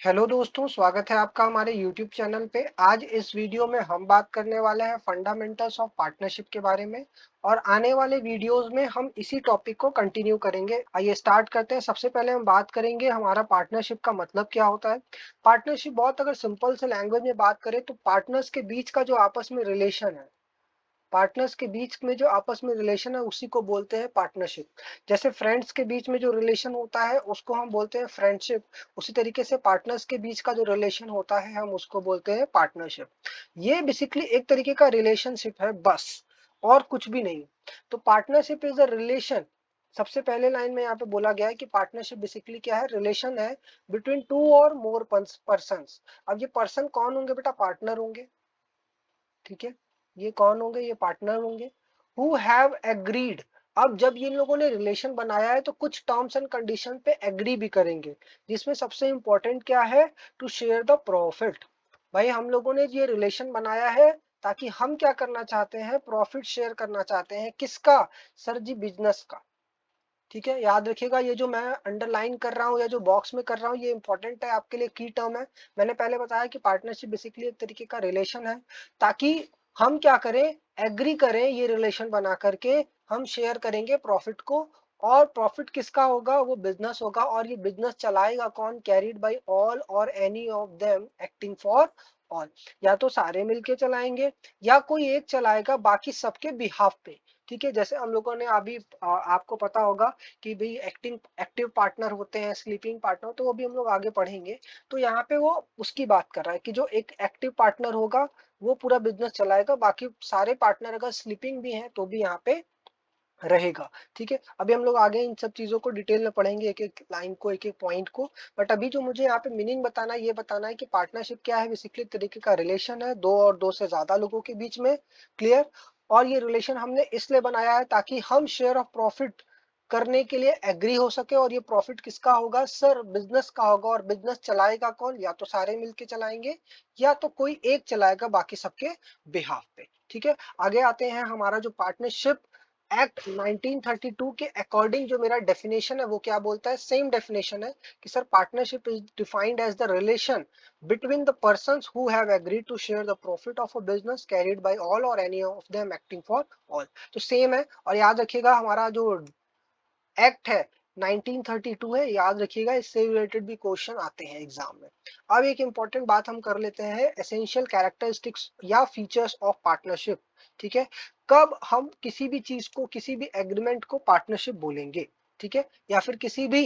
Hello दोस्तों, स्वागत है आपका हमारे YouTube चैनल पे। आज इस वीडियो में हम बात करने वाले हैं फंडामेंटल्स ऑफ पार्टनरशिप के बारे में और आने वाले वीडियोस में हम इसी टॉपिक को कंटिन्यू करेंगे। आइए स्टार्ट करते हैं। सबसे पहले हम बात करेंगे हमारा पार्टनरशिप का मतलब क्या होता है। पार्टनरशिप बहुत अगर सिंपल से लैंग्वेज में बात करें तो पार्टनर्स के बीच का जो आपस में रिलेशन है, पार्टनर्स के बीच में जो आपस में रिलेशन है उसी को बोलते हैं पार्टनरशिप। जैसे फ्रेंड्स के बीच में जो रिलेशन होता है उसको हम बोलते हैं फ्रेंडशिप, उसी तरीके से पार्टनर्स के बीच का जो रिलेशन होता है हम उसको बोलते हैं पार्टनरशिप। ये बेसिकली एक तरीके का रिलेशनशिप है बस, और कुछ भी नहीं। तो पार्टनरशिप इज अ रिलेशन। सबसे पहले लाइन में यहाँ पे बोला गया है कि पार्टनरशिप बेसिकली क्या है, रिलेशन है बिटवीन टू और मोर पर्सन। अब ये पर्सन कौन होंगे बेटा, पार्टनर होंगे। ठीक है, ये कौन होंगे, ये पार्टनर होंगे। Who have agreed. अब जब ये लोगों ने रिलेशन बनाया है तो कुछ टर्म्स एंड कंडीशन पे एग्री भी करेंगे, जिसमें सबसे इंपॉर्टेंट क्या है, टू शेयर द प्रॉफिट। भाई हम लोगों ने ये रिलेशन बनाया है ताकि हम क्या करना चाहते हैं, प्रॉफिट शेयर करना चाहते हैं। किसका, सर जी, बिजनेस का। ठीक है, याद रखिएगा ये जो मैं अंडरलाइन कर रहा हूँ या जो बॉक्स में कर रहा हूँ ये इंपॉर्टेंट है आपके लिए, की टर्म है। मैंने पहले बताया कि पार्टनरशिप बेसिकली एक तरीके का रिलेशन है ताकि हम क्या करें, एग्री करें, ये रिलेशन बना करके हम शेयर करेंगे प्रॉफिट को। और प्रॉफिट किसका होगा, वो बिजनेस होगा। और ये बिजनेस चलाएगा कौन, कैरिड बाय ऑल और any of them acting for all. या तो सारे मिलके चलाएंगे या कोई एक चलाएगा बाकी सबके बिहाफ पे। ठीक है, जैसे हम लोगों ने अभी आपको पता होगा कि भाई एक्टिव पार्टनर होते हैं, स्लीपिंग पार्टनर, तो वो भी हम लोग आगे पढ़ेंगे। तो यहाँ पे वो उसकी बात कर रहा है कि जो एक एक्टिव पार्टनर होगा वो पूरा बिजनेस चलाएगा, बाकी सारे पार्टनर अगर स्लीपिंग भी हैं तो भी यहाँ पे रहेगा। ठीक है, अभी हम लोग आगे इन सब चीजों को डिटेल में पढ़ेंगे, एक एक लाइन को, एक एक पॉइंट को। बट अभी जो मुझे यहाँ पे मीनिंग बताना है, ये बताना है कि पार्टनरशिप क्या है। बेसिकली तरीके का रिलेशन है दो और दो से ज्यादा लोगों के बीच में। क्लियर। और ये रिलेशन हमने इसलिए बनाया है ताकि हम शेयर ऑफ प्रॉफिट करने के लिए एग्री हो सके। और ये प्रॉफिट किसका होगा, सर बिजनेस का होगा। और बिजनेस चलाएगा कौन, या तो सारे मिलके चलाएंगे या तो कोई एक चलाएगा बाकी सबके बिहाफ पे। ठीक है, आगे आते हैं। हमारा जो पार्टनरशिप एक्ट 1932 के अकॉर्डिंग जो मेरा डेफिनेशन है वो क्या बोलता है, सेम डेफिनेशन है कि sir partnership is defined as the relation between the persons who have agreed to share the profit of a business carried by all और any of them acting for all. तो same है। और याद रखिएगा हमारा जो एक्ट है 1932 है, याद रखिएगा, इससे रिलेटेड भी क्वेश्चन आते हैं एग्जाम में। अब एक इंपॉर्टेंट बात हम कर लेते हैं, एसेंशियल कैरेक्टरिस्टिक्स या फीचर्स ऑफ पार्टनरशिप। ठीक है, कब हम किसी भी चीज को, किसी भी एग्रीमेंट को पार्टनरशिप बोलेंगे। ठीक है, या फिर किसी भी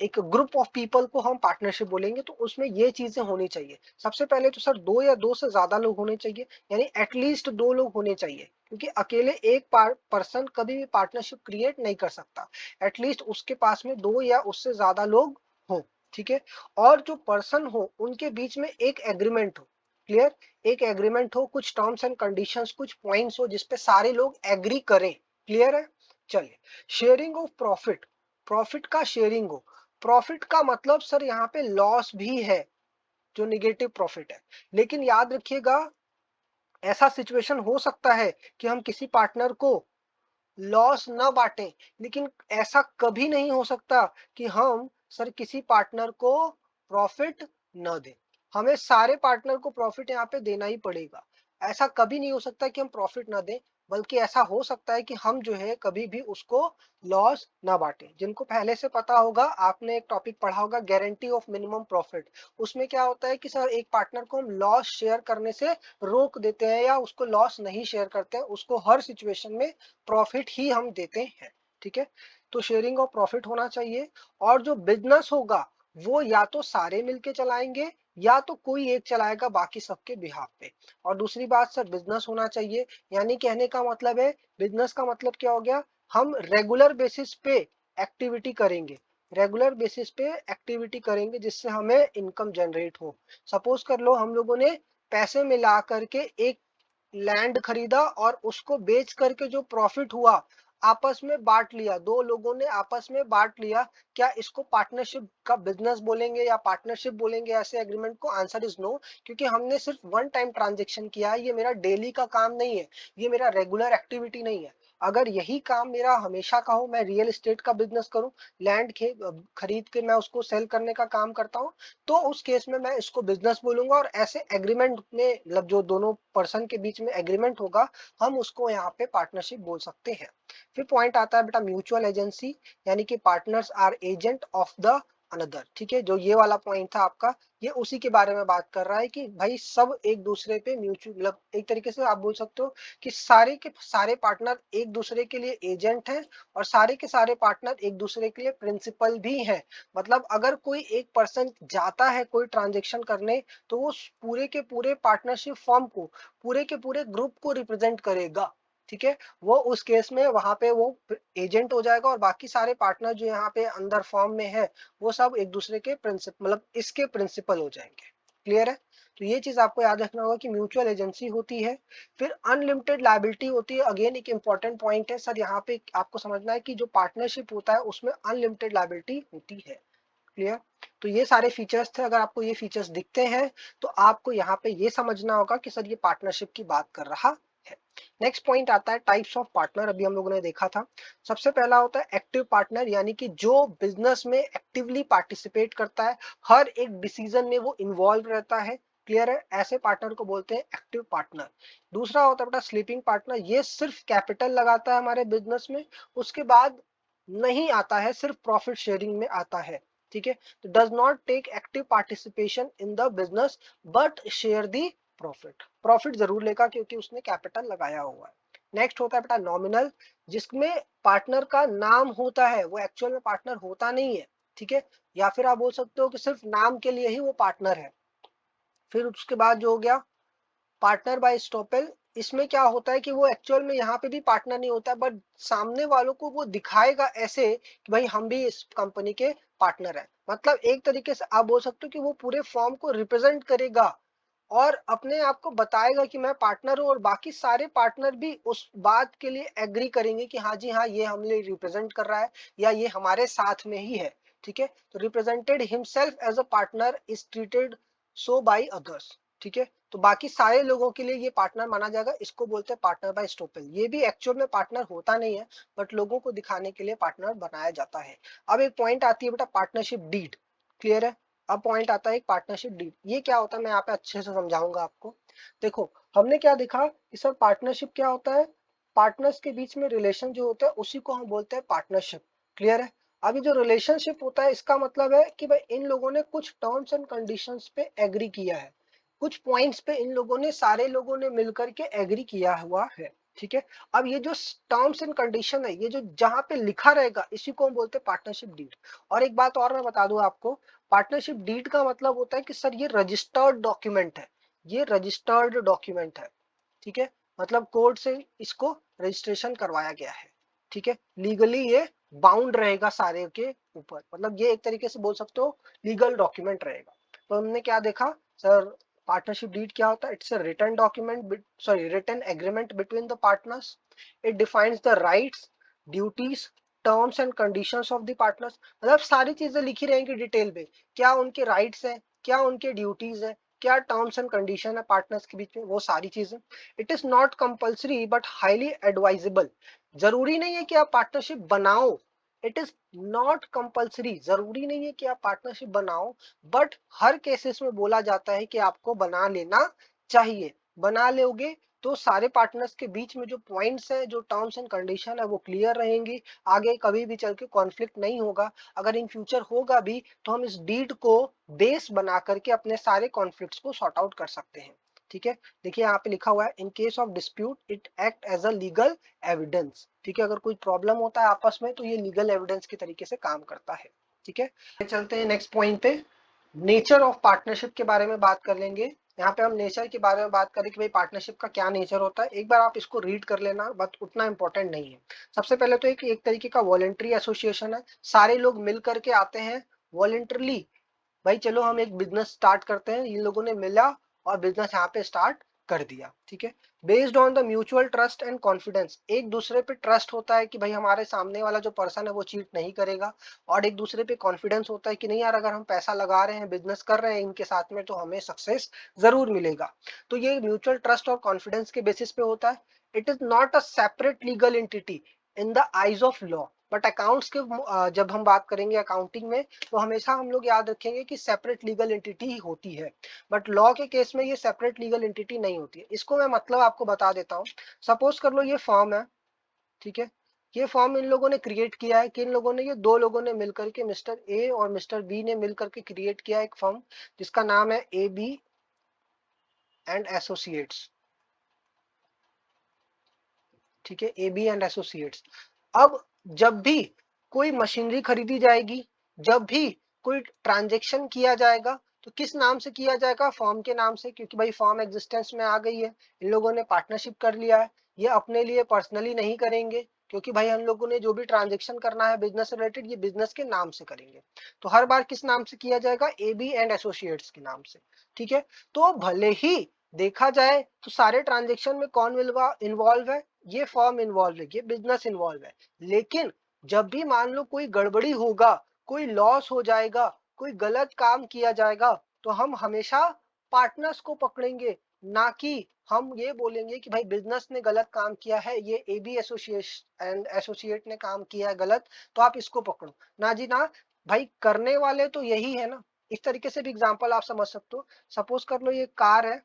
एक ग्रुप ऑफ पीपल को हम पार्टनरशिप बोलेंगे तो उसमें ये चीजें होनी चाहिए। सबसे पहले तो सर दो या दो से ज्यादा लोग होने चाहिए, यानी एटलीस्ट दो लोग होने चाहिए, क्योंकि अकेले एक पर्सन कभी भी पार्टनरशिप क्रिएट नहीं कर सकता। एटलीस्ट उसके पास में दो या उससे ज्यादा लोग हो। ठीक है, और जो पर्सन हो उनके बीच में एक एग्रीमेंट हो। क्लियर, एक एग्रीमेंट हो, कुछ टर्म्स एंड कंडीशंस, कुछ पॉइंट्स हो जिसपे सारे लोग एग्री करें। क्लियर है। चलिए, शेयरिंग ऑफ प्रॉफिट, प्रॉफिट का शेयरिंग हो। प्रॉफिट का मतलब सर यहाँ पे लॉस भी है, जो निगेटिव प्रॉफिट है। लेकिन याद रखिएगा, ऐसा सिचुएशन हो सकता है कि हम किसी पार्टनर को लॉस न बांटें, लेकिन ऐसा कभी नहीं हो सकता कि हम सर किसी पार्टनर को प्रॉफिट न दें। हमें सारे पार्टनर को प्रॉफिट यहाँ पे देना ही पड़ेगा। ऐसा कभी नहीं हो सकता कि हम प्रॉफिट ना दें, बल्कि ऐसा हो सकता है कि हम जो है कभी भी उसको लॉस ना बांटें। जिनको पहले से पता होगा, आपने एक टॉपिक पढ़ा होगा, गारंटी ऑफ मिनिमम प्रॉफिट। उसमें क्या होता है कि सर एक पार्टनर को हम लॉस शेयर करने से रोक देते हैं या उसको लॉस नहीं शेयर करते हैं, उसको हर सिचुएशन में प्रॉफिट ही हम देते हैं। ठीक है, तो शेयरिंग ऑफ प्रॉफिट होना चाहिए। और जो बिजनेस होगा वो या तो सारे मिलके चलाएंगे या तो कोई एक चलाएगा बाकी सबके बिहाफ पे। और दूसरी बात सर, बिजनेस होना चाहिए, यानी कहने का मतलब है, बिजनेस का मतलब क्या हो गया, हम रेगुलर बेसिस पे एक्टिविटी करेंगे, रेगुलर बेसिस पे एक्टिविटी करेंगे जिससे हमें इनकम जनरेट हो। सपोज कर लो हम लोगों ने पैसे मिला करके एक लैंड खरीदा और उसको बेच करके जो प्रॉफिट हुआ आपस में बांट लिया, दो लोगों ने आपस में बांट लिया। क्या इसको पार्टनरशिप का बिजनेस बोलेंगे या पार्टनरशिप बोलेंगे ऐसे एग्रीमेंट को, आंसर इज नो। क्योंकि हमने सिर्फ वन टाइम ट्रांजेक्शन किया है, ये मेरा डेली का काम नहीं है, ये मेरा रेगुलर एक्टिविटी नहीं है। अगर यही काम मेरा हमेशा का हो, मैं रियल एस्टेट का बिजनेस करूं, लैंड खरीद के मैं उसको सेल करने का काम करता हूं, तो उस केस में मैं इसको बिजनेस बोलूंगा। और ऐसे एग्रीमेंट में मतलब जो दोनों पर्सन के बीच में एग्रीमेंट होगा, हम उसको यहाँ पे पार्टनरशिप बोल सकते हैं। फिर पॉइंट आता है बेटा म्यूचुअल एजेंसी, यानी कि partners are agent of the another. ठीक है, जो ये वाला पॉइंट था आपका, ये उसी के बारे में बात कर रहा है कि भाई सब एक दूसरे पे म्यूचुअल, मतलब एक तरीके से आप बोल सकते हो कि सारे के सारे पार्टनर एक दूसरे के लिए एजेंट हैं, और सारे के सारे पार्टनर एक दूसरे के लिए प्रिंसिपल भी हैं। मतलब अगर कोई एक पर्सन जाता है कोई ट्रांजेक्शन करने, तो वो पूरे के पूरे पार्टनरशिप फॉर्म को, पूरे के पूरे ग्रुप को रिप्रेजेंट करेगा। ठीक है, वो उस केस में वहां पे वो एजेंट हो जाएगा, और बाकी सारे पार्टनर जो यहाँ पे अंदर फॉर्म में है, वो सब एक दूसरे के प्रिंसिपल, मतलब इसके प्रिंसिपल हो जाएंगे। क्लियर है? तो ये चीज आपको याद रखना होगा कि म्यूचुअल एजेंसी होती है। फिर अनलिमिटेड लायबिलिटी होती है। अगेन एक इंपॉर्टेंट पॉइंट है सर, यहाँ पे आपको समझना है कि जो पार्टनरशिप होता है उसमें अनलिमिटेड लायबिलिटी होती है। क्लियर? तो ये सारे फीचर्स थे। अगर आपको ये फीचर्स दिखते हैं, तो आपको यहाँ पे ये समझना होगा कि सर ये पार्टनरशिप की बात कर रहा है। नेक्स्ट पॉइंट आता है टाइप्स ऑफ पार्टनर। अभी हम लोगों ने देखा था, सबसे पहला होता है एक्टिव पार्टनर, यानी कि जो बिजनेस में एक्टिवली पार्टिसिपेट करता है, हर एक डिसीजन में वो इन्वॉल्व रहता है। क्लियर है? ऐसे पार्टनर को बोलते हैं एक्टिव पार्टनर। दूसरा होता है बेटा स्लीपिंग पार्टनर, ये सिर्फ कैपिटल लगाता है हमारे बिजनेस में, उसके बाद नहीं आता है, सिर्फ प्रॉफिट शेयरिंग में आता है। ठीक है, तो does not take active participation in the business but share the profit. Profit जरूर लेगा क्योंकि उसने कैपिटल लगाया हुआ है। नेक्स्ट होता है बेटा नॉमिनल, जिसमें पार्टनर का नाम होता है, वो एक्चुअल में पार्टनर होता नहीं है। ठीक है, या फिर आप बोल सकते हो कि सिर्फ नाम के लिए ही वो पार्टनर है। फिर उसके बाद जो हो गया पार्टनर बाय स्टॉपेल, इसमें क्या होता है कि वो एक्चुअल में यहाँ पे भी पार्टनर नहीं होता, बट सामने वालों को वो दिखाएगा ऐसे कि भाई हम भी इस कंपनी के पार्टनर हैं। मतलब एक तरीके से आप बोल सकते हो कि वो पूरे फॉर्म को रिप्रेजेंट करेगा, और अपने आप को बताएगा कि मैं पार्टनर हूं, और बाकी सारे पार्टनर भी उस बात के लिए एग्री करेंगे कि हाँ जी हाँ, ये हमले रिप्रेजेंट कर रहा है, या ये हमारे साथ में ही है। ठीक है, तो represented himself as a partner is treated so by others. ठीक है, तो बाकी सारे लोगों के लिए ये पार्टनर माना जाएगा। इसको बोलते हैं पार्टनर बाय स्टॉपेल। ये भी एक्चुअल में पार्टनर होता नहीं है, बट लोगों को दिखाने के लिए पार्टनर बनाया जाता है। अब एक पॉइंट आती है बेटा पार्टनरशिप डीड। क्लियर है? अब पॉइंट आता है एक पार्टनरशिप डीड। ये क्या होता है, मैं यहाँ पे अच्छे से समझाऊंगा आपको। देखो, हमने क्या देखा कि सर पार्टनरशिप क्या होता है, पार्टनर्स के बीच में रिलेशन जो होता है उसी को हम बोलते हैं पार्टनरशिप। क्लियर है? अभी जो रिलेशनशिप होता है, इसका मतलब है कि भाई इन लोगों ने कुछ टर्म्स एंड कंडीशंस पे एग्री किया है, कुछ पॉइंट्स पे इन लोगों ने, सारे लोगों ने मिलकर के एग्री किया हुआ है। ठीक है, अब ये जो टर्म्स एंड कंडीशन है, ये जो जहां पे लिखा रहेगा, इसी को हम बोलते हैं पार्टनरशिप डीड। और एक बात और मैं बता दूं आपको, पार्टनरशिप डीड का मतलब होता है कि सर ये रजिस्टर्ड डॉक्यूमेंट है, ये रजिस्टर्ड डॉक्यूमेंट है। ठीक है, मतलब कोर्ट से इसको रजिस्ट्रेशन करवाया गया है। ठीक है, लीगली ये बाउंड रहेगा सारे के ऊपर, मतलब ये एक तरीके से बोल सकते हो लीगल डॉक्यूमेंट रहेगा। तो हमने क्या देखा सर, पार्टनरशिप डीड क्या होता है, it's a written document, sorry written agreement between the partners. It defines the rights, duties, terms and conditions of the partners. मतलब सारी चीजें लिखी रहेंगी डिटेल में, क्या उनके राइट्स हैं, क्या उनके ड्यूटीज है, क्या टर्म्स एंड कंडीशन है पार्टनर्स के बीच में, वो सारी चीजें। It is not compulsory but highly advisable. जरूरी नहीं है कि आप पार्टनरशिप बनाओ, इट इज नॉट कंपल्सरी, जरूरी नहीं है कि आप पार्टनरशिप बनाओ, बट हर केसेस में बोला जाता है कि आपको बना लेना चाहिए। बना लोगे तो सारे पार्टनर्स के बीच में जो पॉइंट्स है, जो टर्म्स एंड कंडीशन है, वो क्लियर रहेंगी, आगे कभी भी चल के कॉन्फ्लिक्ट नहीं होगा। अगर इन फ्यूचर होगा भी, तो हम इस डीड को बेस बना करके अपने सारे कॉन्फ्लिक्ट्स को सॉर्ट आउट कर सकते हैं। ठीक है, देखिए यहाँ पे लिखा हुआ है in case of dispute it act as a legal evidence. ठीक है, अगर कोई प्रॉब्लम होता है आपस में, तो ये लीगल एविडेंस के तरीके से काम करता है। ठीक है, चलते हैं नेक्स्ट पॉइंट पे, नेचर ऑफ पार्टनरशिप के बारे में बात कर लेंगे। यहाँ पे हम नेचर के बारे में बात करें कि भाई पार्टनरशिप का क्या नेचर होता है, एक बार आप इसको रीड कर लेना, बट उतना इंपॉर्टेंट नहीं है। सबसे पहले तो एक तरीके का वॉलेंट्री एसोसिएशन है, सारे लोग मिल करके आते हैं वॉलेंटरली, भाई चलो हम एक बिजनेस स्टार्ट करते हैं। इन लोगों ने मिला और बिजनेस यहाँ पे स्टार्ट कर दिया। ठीक है, based on the mutual trust and confidence, एक दूसरे पे ट्रस्ट होता है कि भाई हमारे सामने वाला जो पर्सन है वो चीट नहीं करेगा, और एक दूसरे पे कॉन्फिडेंस होता है कि नहीं यार, अगर हम पैसा लगा रहे हैं, बिजनेस कर रहे हैं इनके साथ में, तो हमें सक्सेस जरूर मिलेगा। तो ये म्यूचुअल ट्रस्ट और कॉन्फिडेंस के बेसिस पे होता है। It is not a separate legal entity in the eyes of law. But accounts के जब हम बात करेंगे अकाउंटिंग में, तो हमेशा हम लोग याद रखेंगे कि सेपरेट लीगल एंटिटी ही होती है। बट लॉ के केस में ये सेपरेट लीगल एंटिटी नहीं होती है। इसको मैं मतलब आपको बता देता हूँ। सपोज कर लो ये फॉर्म है, ठीक है। ये फॉर्म इन लोगों ने क्रिएट किया है, किन लोगों ने, ये दो लोगों ने मिलकर के, मिस्टर ए और मिस्टर बी ने मिलकर के क्रिएट किया एक फॉर्म जिसका नाम है ए बी एंड एसोसिएट्स, ठीक है, ए बी एंड एसोसिएट्स। अब जब भी कोई मशीनरी खरीदी जाएगी, जब भी कोई ट्रांजेक्शन किया जाएगा, तो किस नाम से किया जाएगा? फॉर्म के नाम से, क्योंकि भाई फॉर्म एग्जिस्टेंस में आ गई है, इन लोगों ने पार्टनरशिप कर लिया है। ये अपने लिए पर्सनली नहीं करेंगे, क्योंकि भाई हम लोगों ने जो भी ट्रांजेक्शन करना है बिजनेस रिलेटेड, ये बिजनेस के नाम से करेंगे। तो हर बार किस नाम से किया जाएगा? ए बी एंड एसोसिएट्स के नाम से, ठीक है। तो भले ही देखा जाए तो सारे ट्रांजेक्शन में कौन इन्वॉल्व है? ये फॉर्म इन्वॉल्व है, ये बिजनेस इन्वॉल्व है। लेकिन जब भी मान लो कोई गड़बड़ी होगा, कोई लॉस हो जाएगा, कोई गलत काम किया जाएगा, तो हम हमेशा पार्टनर्स को पकड़ेंगे, ना कि हम ये बोलेंगे कि भाई बिजनेस ने गलत काम किया है, ये A B association and associate ने काम किया है गलत, तो आप इसको पकड़ो। ना जी ना, भाई करने वाले तो यही है ना। इस तरीके से भी एग्जांपल आप समझ सकते हो। सपोज कर लो ये कार है,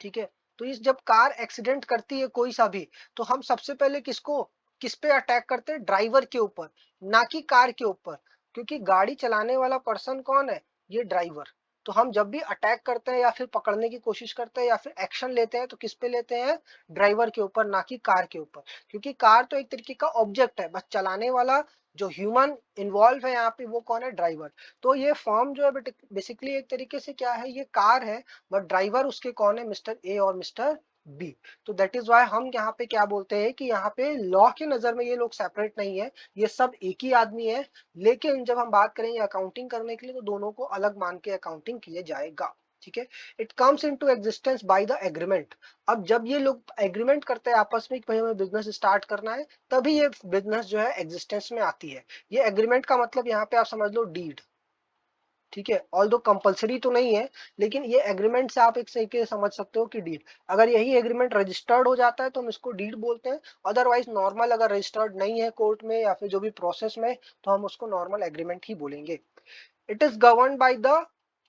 ठीक है। तो इस जब कार एक्सीडेंट करती है कोई सा भी, तो हम सबसे पहले किसको, किस पे अटैक करते हैं? ड्राइवर के ऊपर, ना कि कार के ऊपर। क्योंकि गाड़ी चलाने वाला पर्सन कौन है? ये ड्राइवर। तो हम जब भी अटैक करते हैं या फिर पकड़ने की कोशिश करते हैं या फिर एक्शन लेते हैं, तो किस पे लेते हैं? ड्राइवर के ऊपर, ना कि कार के ऊपर। क्योंकि कार तो एक तरीके का ऑब्जेक्ट है, बस चलाने वाला जो ह्यूमन इन्वॉल्व है यहाँ पे वो कौन है? ड्राइवर। तो ये फॉर्म जो है बेसिकली एक तरीके से क्या है, ये कार है, बट ड्राइवर उसके कौन है? मिस्टर ए और मिस्टर बी। तो दैट इज वाई हम यहाँ पे क्या बोलते हैं कि यहाँ पे लॉ की नजर में ये लोग सेपरेट नहीं है, ये सब एक ही आदमी है। लेकिन जब हम बात करेंगे अकाउंटिंग करने के लिए, तो दोनों को अलग मान के अकाउंटिंग किए जाएगा, ठीक है। It comes into existence by the agreement. अब जब ये लोग एग्रीमेंट करते हैं आपस में कि भाई हमें बिजनेस स्टार्ट करना है, तभी ये बिजनेस जो है एग्जिस्टेंस में आती है। ये एग्रीमेंट का मतलब यहाँ पे आप समझ लो डीड, ठीक है। ऑल दो कंपल्सरी तो नहीं है, लेकिन ये एग्रीमेंट से आप एक सही के समझ सकते हो कि डीड। अगर यही एग्रीमेंट रजिस्टर्ड हो जाता है तो हम इसको डीड बोलते हैं। अदरवाइज नॉर्मल अगर रजिस्टर्ड नहीं है कोर्ट में या फिर जो भी प्रोसेस में, तो हम उसको नॉर्मल एग्रीमेंट ही बोलेंगे। It is govern by the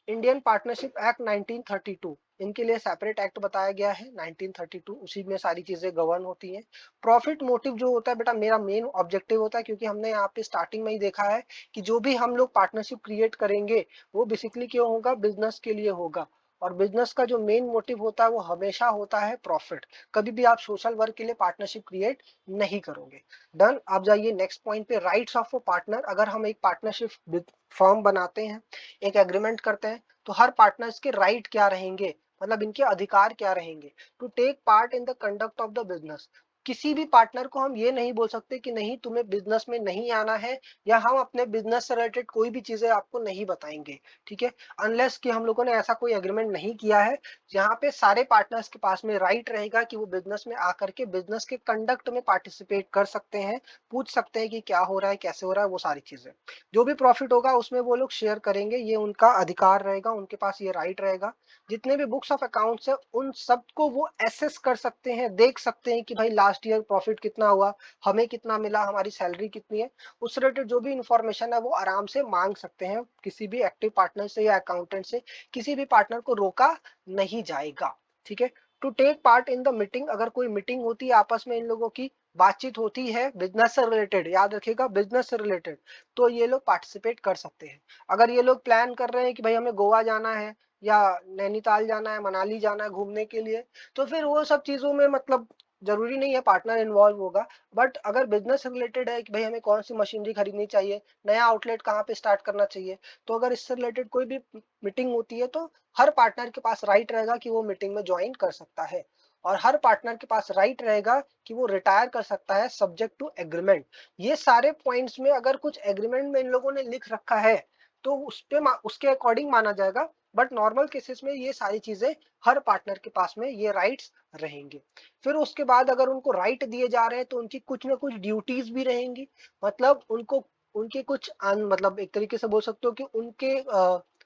Indian partnership act 1932। इनके लिए सेपरेट एक्ट बताया गया है 1932, उसी में सारी चीजें गवर्न होती हैं। प्रॉफिट मोटिव जो होता है बेटा, मेरा मेन ऑब्जेक्टिव होता है, क्योंकि हमने यहाँ पे स्टार्टिंग में ही देखा है कि जो भी हम लोग पार्टनरशिप क्रिएट करेंगे वो बेसिकली क्यों होगा? बिजनेस के लिए होगा। और बिजनेस का जो मेन मोटिव होता है वो हमेशा होता है प्रॉफिट। कभी भी आप सोशल वर्क के लिए पार्टनरशिप क्रिएट नहीं करोगे। डन। आप जाइए नेक्स्ट पॉइंट पे, राइट्स ऑफ अ पार्टनर। अगर हम एक पार्टनरशिप फॉर्म बनाते हैं, एक एग्रीमेंट करते हैं, तो हर पार्टनर्स के राइट क्या रहेंगे, मतलब इनके अधिकार क्या रहेंगे? To take part in the conduct of the business. किसी भी पार्टनर को हम ये नहीं बोल सकते कि नहीं तुम्हें बिजनेस में नहीं आना है, या हम अपने बिजनेस से रिलेटेड कोई भी चीजें आपको नहीं बताएंगे, ठीक है। अनलेस कि हम लोगों ने ऐसा कोई एग्रीमेंट नहीं किया है। यहाँ पे सारे पार्टनर्स के पास में राइट रहेगा कि वो बिजनेस में आकर के बिजनेस के कंडक्ट में पार्टिसिपेट कर सकते हैं, पूछ सकते हैं कि क्या हो रहा है, कैसे हो रहा है, वो सारी चीजें। जो भी प्रॉफिट होगा उसमें वो लोग शेयर करेंगे, ये उनका अधिकार रहेगा, उनके पास ये राइट रहेगा। जितने भी बुक्स ऑफ अकाउंट्स है उन सबको वो एसेस कर सकते हैं, देख सकते हैं कि भाई लास्ट ईयर प्रॉफिट कितना हुआ, हमें कितना मिला, हमारी सैलरी कितनी है। उस रिलेटेड जो भी इंफॉर्मेशन है वो आराम से मांग सकते हैं किसी भी एक्टिव पार्टनर से या अकाउंटेंट से। किसी भी पार्टनर को रोका नहीं जाएगा, ठीक है। To take part in the meeting. अगर कोई मीटिंग होती है आपस में, इन लोगों की बातचीत होती है बिजनेस से रिलेटेड, याद रखिएगा बिजनेस से रिलेटेड, तो ये लोग पार्टिसिपेट कर सकते हैं। अगर ये लोग प्लान कर रहे हैं कि भाई हमें गोवा जाना है या नैनीताल जाना है, मनाली जाना है घूमने के लिए, तो फिर वो सब चीजों में मतलब जरूरी नहीं है पार्टनर इन्वॉल्व होगा। बट अगर बिजनेस रिलेटेड है कि भाई हमें कौन सी मशीनरी खरीदनी चाहिए, नया आउटलेट कहाँ पे स्टार्ट करना चाहिए, तो अगर इससे रिलेटेड कोई भी मीटिंग होती है, तो हर पार्टनर के पास राइट रहेगा कि वो मीटिंग में ज्वाइन कर सकता है। और हर पार्टनर के पास राइट रहेगा कि वो रिटायर कर सकता है सब्जेक्ट टू एग्रीमेंट। ये सारे पॉइंट्स में अगर कुछ एग्रीमेंट में इन लोगों ने लिख रखा है, तो उस पे उसके अकॉर्डिंग माना जाएगा। बट नॉर्मल केसेस में ये सारी चीजें हर पार्टनर के पास में ये राइट्स रहेंगे। फिर उसके बाद अगर उनको राइट दिए जा रहे हैं, तो उनकी कुछ ना कुछ ड्यूटीज भी रहेंगी। मतलब उनको उनके कुछ मतलब एक तरीके से बोल सकते हो कि उनके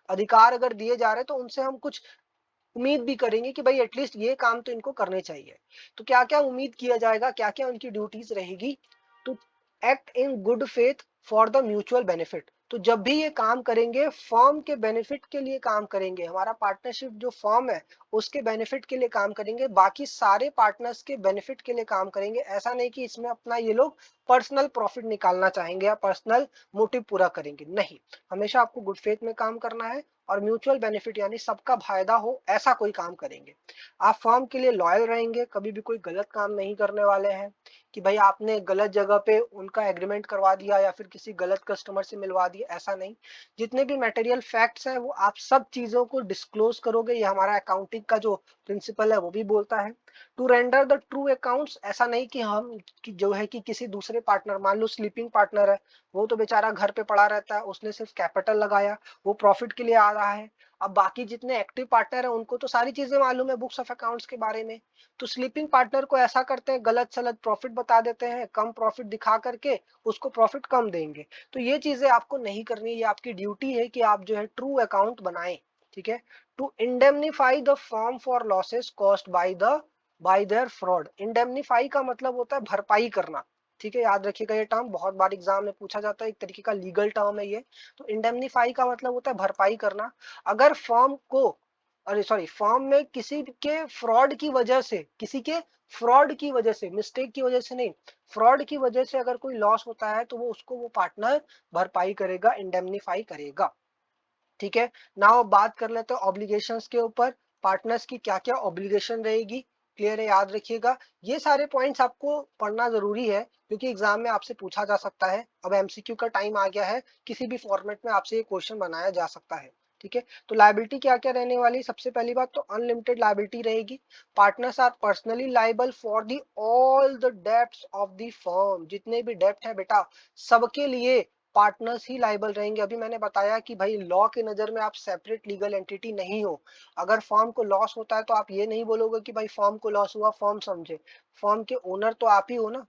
अधिकार अगर दिए जा रहे हैं, तो उनसे हम कुछ उम्मीद भी करेंगे कि भाई एटलीस्ट ये काम तो इनको करने चाहिए। तो क्या क्या उम्मीद किया जाएगा, क्या क्या उनकी ड्यूटीज रहेगी, तो act in good faith for the mutual benefit. तो जब भी ये काम करेंगे फर्म के बेनिफिट के लिए काम करेंगे, हमारा पार्टनरशिप जो फर्म है उसके बेनिफिट के लिए काम करेंगे, बाकी सारे पार्टनर्स के बेनिफिट के लिए काम करेंगे। ऐसा नहीं कि इसमें अपना ये लोग पर्सनल प्रॉफिट निकालना चाहेंगे या पर्सनल मोटिव पूरा करेंगे, नहीं। हमेशा आपको गुड फेथ में काम करना है और म्यूचुअल बेनिफिट यानी सबका फायदा हो ऐसा कोई काम करेंगे। आप फर्म के लिए लॉयल रहेंगे, कभी भी कोई गलत काम नहीं करने वाले हैं कि भाई आपने गलत जगह पे उनका एग्रीमेंट करवा दिया या फिर किसी गलत कस्टमर से मिलवा दिया, ऐसा नहीं। जितने भी मटेरियल फैक्ट्स हैं वो आप सब चीजों को डिस्क्लोज करोगे, ये हमारा अकाउंटिंग का जो प्रिंसिपल है वो भी बोलता है। To render the true accounts, ऐसा नहीं कि हम कि जो है कि किसी दूसरे पार्टनर, मान लो स्लीपिंग पार्टनर है, वो तो बेचारा घर पे पड़ा रहता है, उसने सिर्फ कैपिटल लगाया, वो प्रॉफिट के लिए आ रहा है। अब बाकी जितने एक्टिव पार्टनर है उनको तो सारी चीजें मालूम है बुक्स ऑफ अकाउंट्स के बारे में। तो स्लीपिंग पार्टनर को ऐसा करते हैं, गलत सलत प्रॉफिट बता देते हैं, कम प्रॉफिट दिखा करके उसको प्रॉफिट कम देंगे। तो ये चीजें आपको नहीं करनी, ये आपकी ड्यूटी है कि आप जो है ट्रू अकाउंट बनाएं। ठीक है। To indemnify the firm for losses caused by their fraud. Indemnify का मतलब होता है भरपाई करना। ठीक है, याद रखिएगा ये टर्म बहुत बार एग्जाम में पूछा जाता है, एक तरीके का लीगल टर्म है ये। तो इंडेमनीफाई का मतलब होता है भरपाई करना। अगर फर्म को, अरे सॉरी, फर्म में किसी के फ्रॉड की वजह से, किसी के फ्रॉड की वजह से, मिस्टेक की वजह से नहीं, फ्रॉड की वजह से अगर कोई लॉस होता है तो वो उसको वो पार्टनर भरपाई करेगा, इंडेमनीफाई करेगा। ठीक है। नाउ बात कर लेते हैं ऑब्लिगेशंस के ऊपर, पार्टनर्स की क्या क्या ऑब्लिगेशन रहेगी। क्लियर है, याद रखिएगा ये सारे पॉइंट्स आपको पढ़ना जरूरी है क्योंकि एग्जाम में आपसे पूछा जा सकता है। अब एमसीक्यू का टाइम आ गया है, किसी भी फॉर्मेट में आपसे ये क्वेश्चन बनाया जा सकता है। ठीक है। तो लायबिलिटी क्या क्या रहने वाली, सबसे पहली बात तो अनलिमिटेड लायबिलिटी रहेगी। Partners are personally liable for the all the debts of the firm. जितने भी डेब्ट है बेटा सबके लिए पार्टनर्स ही लाइबल रहेंगे। अभी मैंने बताया कि भाई लॉ के नजर में आप सेपरेट लीगल एंटिटी नहीं हो। अगर फर्म को लॉस होता है तो आप ये नहीं बोलोगे कि भाई फर्म को लॉस हुआ, फर्म समझे। फर्म के ओनर तो आप ही हो ना,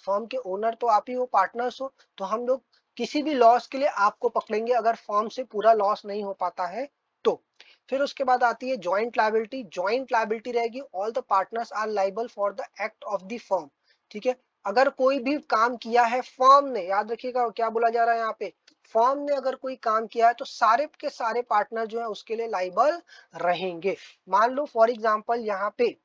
फर्म के ओनर तो आप ही हो, पार्टनर्स हो। तो हम लोग किसी भी लॉस के लिए आपको पकड़ेंगे अगर फर्म से पूरा लॉस नहीं हो पाता है तो। फिर उसके बाद आती है जॉइंट लायबिलिटी। जॉइंट लायबिलिटी रहेगी, all the partners are liable for the act of the firm. ठीक है। अगर कोई भी काम किया है फर्म ने, याद रखिएगा क्या बोला जा रहा है यहाँ पे, फर्म ने अगर कोई काम किया है तो सारे के सारे पार्टनर जो है उसके लिए लाइबल रहेंगे। मान लो फॉर एग्जांपल यहाँ पे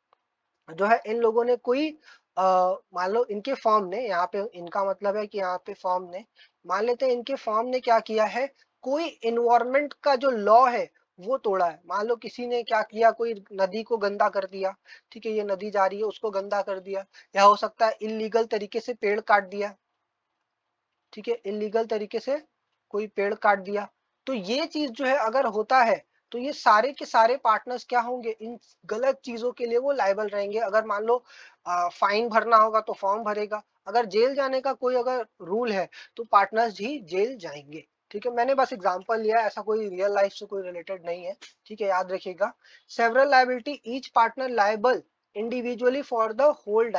जो है इन लोगों ने कोई मान लो इनके फर्म ने, यहाँ पे इनका मतलब है कि यहाँ पे फर्म ने, मान लेते हैं इनके फर्म ने क्या किया है, कोई इन्वायरमेंट का जो लॉ है वो तोड़ा है। मान लो किसी ने क्या किया, कोई नदी को गंदा कर दिया। ठीक है, ये नदी जा रही है उसको गंदा कर दिया, या हो सकता है इलीगल तरीके से पेड़ काट दिया। ठीक है, इलीगल तरीके से कोई पेड़ काट दिया। तो ये चीज जो है अगर होता है तो ये सारे के सारे पार्टनर्स क्या होंगे, इन गलत चीजों के लिए वो लायबल रहेंगे। अगर मान लो फाइन भरना होगा तो फॉर्म भरेगा, अगर जेल जाने का कोई अगर रूल है तो पार्टनर्स ही जेल जाएंगे। ठीक है, मैंने बस एग्जांपल लिया, ऐसा कोई रियल लाइफ से कोई रिलेटेड नहीं है। ठीक है, याद रखिएगा। Several liability, each partner liable individually for the hold